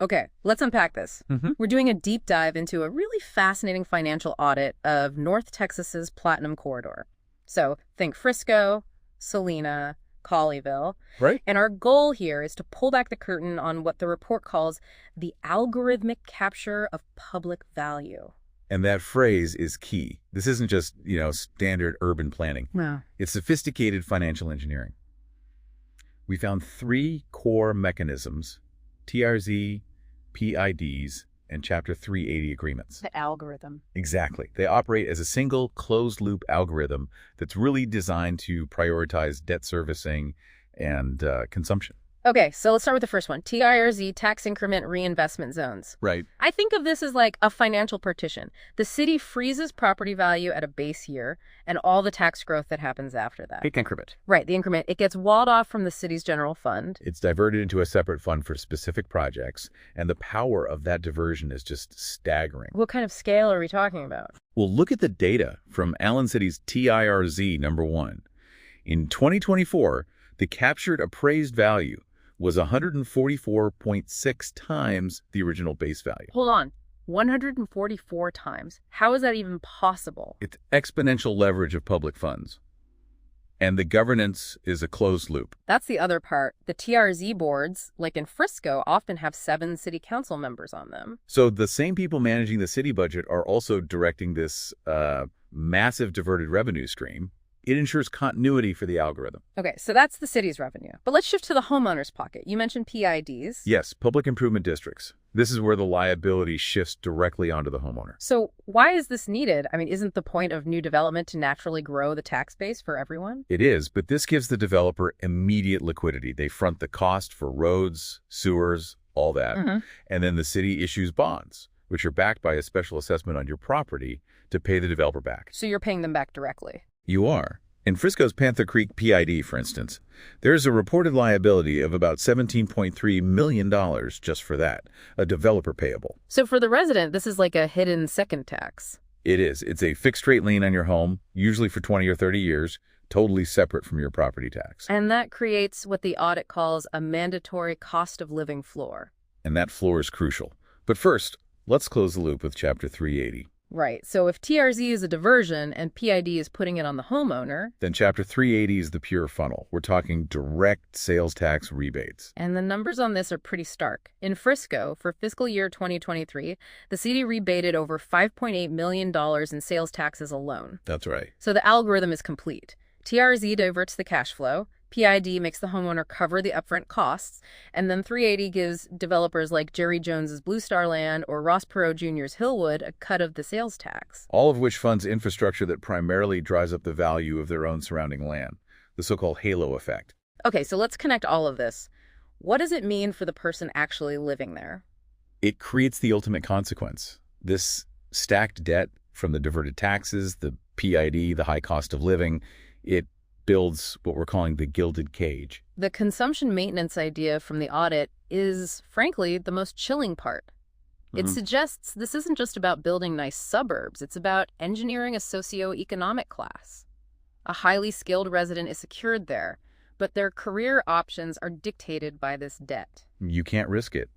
Okay, let's unpack this. Hmm. We're doing a deep dive into a really fascinating financial audit of North Texas's Platinum Corridor. So think Frisco, Salina, Colleyville. Right? And our goal here is to pull back the curtain on what the report calls the algorithmic capture of public value. And that phrase is key. This isn't just, standard urban planning. Wow. It's sophisticated financial engineering. We found three core mechanisms: TRZ, PIDs, and Chapter 380 agreements. The algorithm. Exactly. They operate as a single closed-loop algorithm that's really designed to prioritize debt servicing and consumption. Okay, so let's start with the first one. TIRZ, tax increment reinvestment zones. Right. I think of this as like a financial partition. The city freezes property value at a base year and all the tax growth that happens after that. Big increment. Right, the increment. It gets walled off from the city's general fund. It's diverted into a separate fund for specific projects, and the power of that diversion is just staggering. What kind of scale are we talking about? Well, look at the data from Allen City's TIRZ number 1. In 2024, the captured appraised value was 144.6 times the original base value. Hold on. 144 times. How is that even possible? It's exponential leverage of public funds. And the governance is a closed loop. That's the other part. The TRZ boards, like in Frisco, often have 7 city council members on them. So the same people managing the city budget are also directing this massive diverted revenue stream. It ensures continuity for the algorithm. Okay, so that's the city's revenue. But let's shift to the homeowner's pocket. You mentioned PIDs. Yes, public improvement districts. This is where the liability shifts directly onto the homeowner. So why is this needed? I mean, isn't the point of new development to naturally grow the tax base for everyone? It is, but this gives the developer immediate liquidity. They front the cost for roads, sewers, all that. And then the city issues bonds, which are backed by a special assessment on your property to pay the developer back. So you're paying them back directly. You are. In Frisco's Panther Creek PID, for instance, there's a reported liability of about $17.3 million just for that, a developer payable. So for the resident, this is like a hidden second tax. It is. It's a fixed rate lien on your home, usually for 20 or 30 years, totally separate from your property tax. And that creates what the audit calls a mandatory cost of living floor. And that floor is crucial. But first, let's close the loop with Chapter 380. Right. So if TRZ is a diversion and PID is putting it on the homeowner, then Chapter 380 is the pure funnel. We're talking direct sales tax rebates. And the numbers on this are pretty stark. In Frisco, for fiscal year 2023, the city rebated over $5.8 million in sales taxes alone. That's right. So the algorithm is complete. TRZ diverts the cash flow, PID makes the homeowner cover the upfront costs, and then 380 gives developers like Jerry Jones's Blue Star Land or Ross Perot Jr.'s Hillwood a cut of the sales tax. All of which funds infrastructure that primarily drives up the value of their own surrounding land, the so-called halo effect. Okay, so let's connect all of this. What does it mean for the person actually living there? It creates the ultimate consequence. This stacked debt from the diverted taxes, the PID, the high cost of living, it builds what we're calling the gilded cage. The consumption maintenance idea from the audit is, frankly, the most chilling part. It suggests this isn't just about building nice suburbs. It's about engineering a socioeconomic class. A highly skilled resident is secured there, but their career options are dictated by this debt. You can't risk it.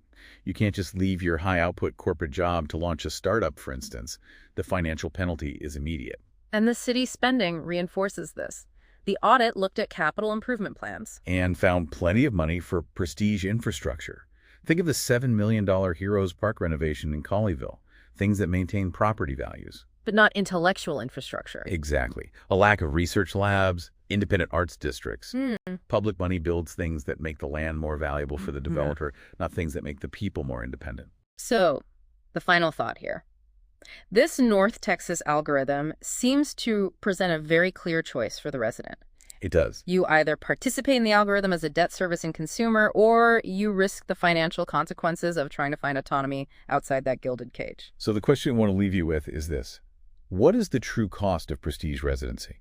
You can't just leave your high-output corporate job to launch a startup, for instance. The financial penalty is immediate. And the city's spending reinforces this. The audit looked at capital improvement plans. And found plenty of money for prestige infrastructure. Think of the $7 million Heroes Park renovation in Colleyville, things that maintain property values. But not intellectual infrastructure. Exactly. A lack of research labs, independent arts districts. Public money builds things that make the land more valuable for the developer, not things that make the people more independent. So, the final thought here. This North Texas algorithm seems to present a very clear choice for the resident. It does. You either participate in the algorithm as a debt servicing consumer, or you risk the financial consequences of trying to find autonomy outside that gilded cage. So the question I want to leave you with is this. What is the true cost of prestige residency?